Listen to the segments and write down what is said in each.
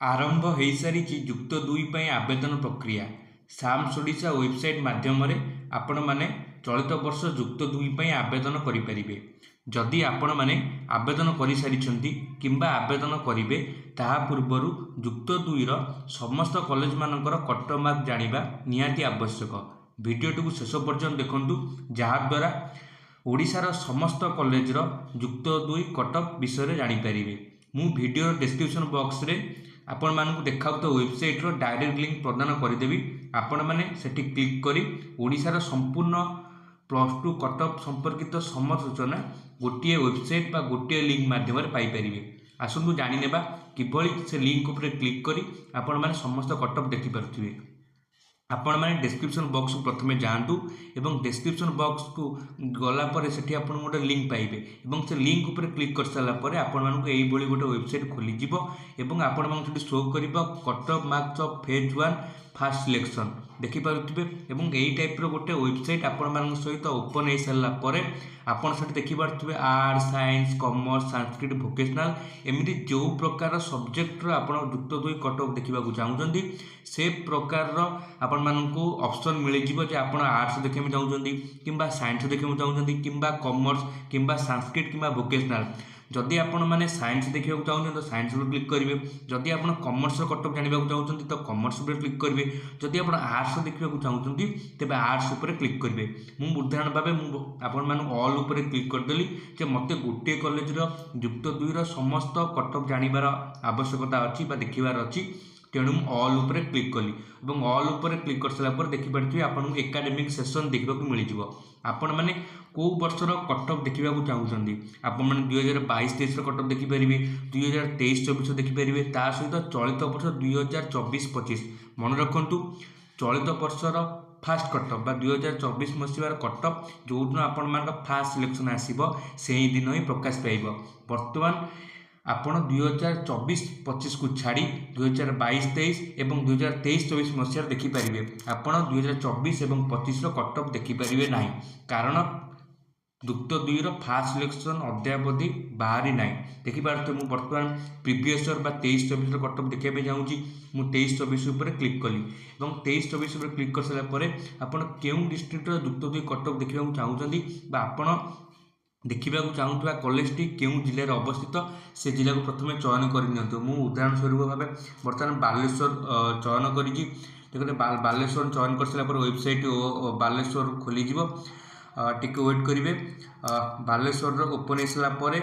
आरंभ हो सारी जुक्त दुई पर आवेदन प्रक्रिया साम्स ओडिशा वेबसाइट माध्यम आपण मैंने चलित वर्ष जुक्त दुई पर आवेदन करें। जदि आपण मैंने आवेदन कर सारी किंबा आवेदन करेंगे ता पूर्वर जुक्त दुई समस्त कॉलेज मानकर कट मार्क जाना निहाती आवश्यक। भिडियोटी को शेष पर्यंत देखूँ जहाद्वारा ओडिशार समस्त कॉलेज जुक्त दुई कटअफ विषय जानीपर। मु वीडियो डिस्क्रिप्शन बॉक्स रे आपण मानक देखा वेबसाइट रो डायरेक्ट लिंक प्रदान करदेवी। आपण मैंने सेठी क्लिक करी ओडिशार संपूर्ण +2 कटअफ संपर्कित समस्त सूचना गोटे वेबसाइट बा गोटे लिंक माध्यम पाइपर। आसतु जाणीनेबा किभली से लिंक उपर क्लिक करी आपण माने समस्त कटअफ देखि पारुथिबे। आपण मैंने डिस्क्रिप्शन बॉक्स को प्रथमे जातु एवं डिस्क्रिप्शन बॉक्स को गलापर से आप गोटे लिंक पाइबे और से लिंक उपर क्लिक कर सारापर आपण मानक यही गोटे वेबसाइट खोलीज और आपण मानक शो कर cutoff marks of phase 1 first selection देखिपे। यही टाइप गोटे वेबसाइट आपण मान सहित ओपन हो सारापर आपड़ से देखिपे arts science commerce Sanskrit vocational एमती जो प्रकार सब्जेक्ट आप जुक्त दुई कटअफ देखा चाहते से प्रकार आपण मानू ऑप्शन मिल जाए आप आर्ट्स देखा चाहते कि साइंस देखा चाहते कि कॉमर्स कि संस्कृत कि वोकेशनल। जदि आपण मैंने साइंस देखा चाहते तो साइंस पर क्लिक करेंगे। जदि आप कॉमर्स कटअफ जानवा चाहते तो कॉमर्स पर क्लिक करेंगे। जदि आप आर्ट्स देखा चाहते तेज आर्ट्स पर क्लिक करेंगे। मुझे उदाहरण भाव आपण ऑल उपर क्लिक करदेली जे मत गोटे कॉलेज जुक्त दुई समस्त कटअफ जानवर आवश्यकता अच्छी देखार अच्छी तेणु ऑल उपर क्लिक कली और ऑल उपर क्लिक कर सारापर देखिपे आपको एकाडेमिक सेशन देखा मिल जाए। आपण मैंने कौ वर्षर कटअफ देखा चाहते आप 2022-23 कटअफ देखिपारे 2023-24 देखिपारे ता सहित चलित वर्ष 2024-25 मन रखु चलित वर्षर फास्ट कटअफ बा 2024 मसीहार कटअफ जो दिन आपण मान फास्ट सिलेक्शन आसो से ही दिन ही प्रकाश पाइब। बर्तमान आपण 2024-25 को छाड़ी 2022-23 एवं 2023-24 मसीह देखिपारे आपण 2024 एवं 25 कटअफ देखिपारे ना कारण जुक्त दुई फास्ट सिलेक्शन अद्यावधि बाहरी ना देखिपारे। मुझे बर्तमान प्रीवियस ईयर 23-24 कटअफ देखा चाहूँगी मुझे 23-24 क्लिक कली और 23-24 क्लिक कर सारापर आपड़ क्यों डिस्ट्रिक्टर जुक्त दुई कटअफ देखा चाहते आपण देखा चाहूबा कॉलेज टी क्यों जिले अवस्थित से जिला को प्रथम चयन कर। मु उदाहरण स्वरूप भाव बर्तमान बालेश्वर चयन कर बालेश्वर चयन कर सारापर वेबसाइट बालेश्वर खोलीज टिके वेट करेंगे। बालेश्वर ओपन हो सारापर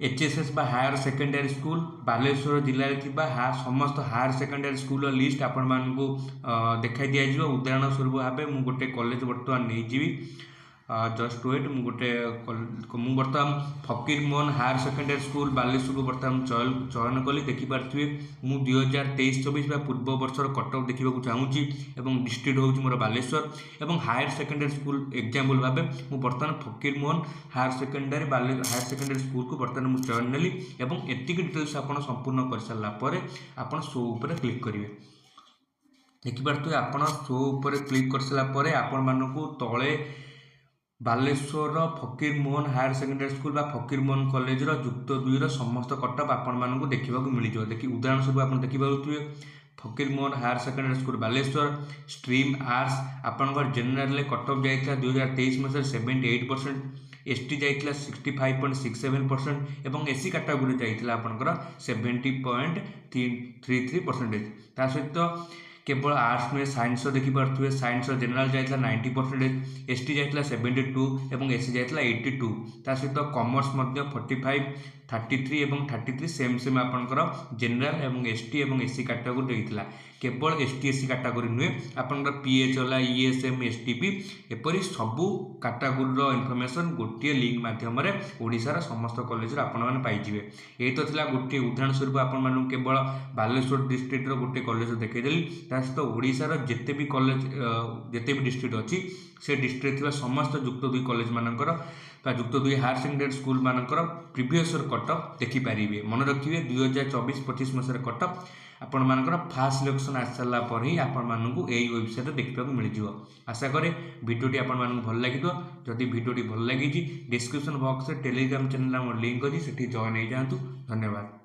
HSS बा हायर सेकेंडरी स्कूल बालेश्वर जिले में समस्त हायर सेकेंडरी स्कूल लिस्ट आपण मानू देखा दिज्व। उदाहरण स्वरूप भाव मुझे गोटे कॉलेज बर्तमान नहीं जी जस्ट वेट मुझे बर्तमान Fakir Mohan higher secondary school Baleshwar को बर्तमान चयन कली देखिपारे मुझे 2023-24 पूर्व वर्षर कटअफ देखा चाहूँगी और डिस्ट्रिक्ट हूँ मोर बालेश्वर और हायर सेकेंडरी स्कूल एग्जाम्पल भाव मुझे बर्तमान Fakir Mohan higher secondary school को बर्तमान मुझे चयन नेली और एतिक डिटेल्स आप संपूर्ण कर सारापर आप शो उपर क्लिक करेंगे। देखिपे आप शो उपर क्लिक कर सारापर आपण मानू तले बालेश्वर फकीर मोहन हायर सेकेंडरी स्कूल बा फकीर मोहन कॉलेज जुक्त दुई समस्त कटअफ आपण मानू देखा मिल जाए। देखिए उदाहरण स्वरूप आप देखिपे Fakir Mohan higher secondary school Baleshwar stream arts आपंकर जेनेल कटअफ जाता 2023 मसीह 78%, ST जाइए 65.67% और SC कैटेगोरी जाइए आपंकर 70.33%। ता सहित केवल आर्ट्स में साइंस देखिपे साइंस जेनेल जाइए 90%, ST जाइए 72 और SC जाइए 82। ता सहित कॉमर्स 45, 33 और 33 सेम सेम आपंकर जेनेल और ST और SC कैटेगोरी जाइए। केवल ST SC कैटेगोरी नुहे आपंकर PH होला ESM STP एपरी सबू कैटेगोरी इनफॉरमेशन गोटे लिंक माध्यम ओडिशार समस्त कॉलेज आपण मैंने पाइबे। यही तो थिला गोटे उदाहरण स्वरूप आपण मानू केवल बालेश्वर डिस्ट्रिक्ट गोटे कॉलेज देखईदेली सहित ओडिशार जिते भी कॉलेज जिते भी डिस्ट्रिक्ट अच्छी से डिस्ट्रिक्ट थी समस्त जुक्त दुई कॉलेज मानकर जुक्त दुई हायर सेकेंडरी स्कूल मानकर प्रीवियस कटअफ देखिपारे। मन रखिए 2024-25 मसीह कटअफ आपण मानकर फास्ट सिलेक्शन आसी सारा पर ही आपण मानू यही वेबसाइट देखा मिल जाए। आशा करे भिडियोटी आपण मानू भल लगी। जदि भिडियोटी भल लगी description box Telegram channel link अच्छी से जॉइन हो जातु। धन्यवाद।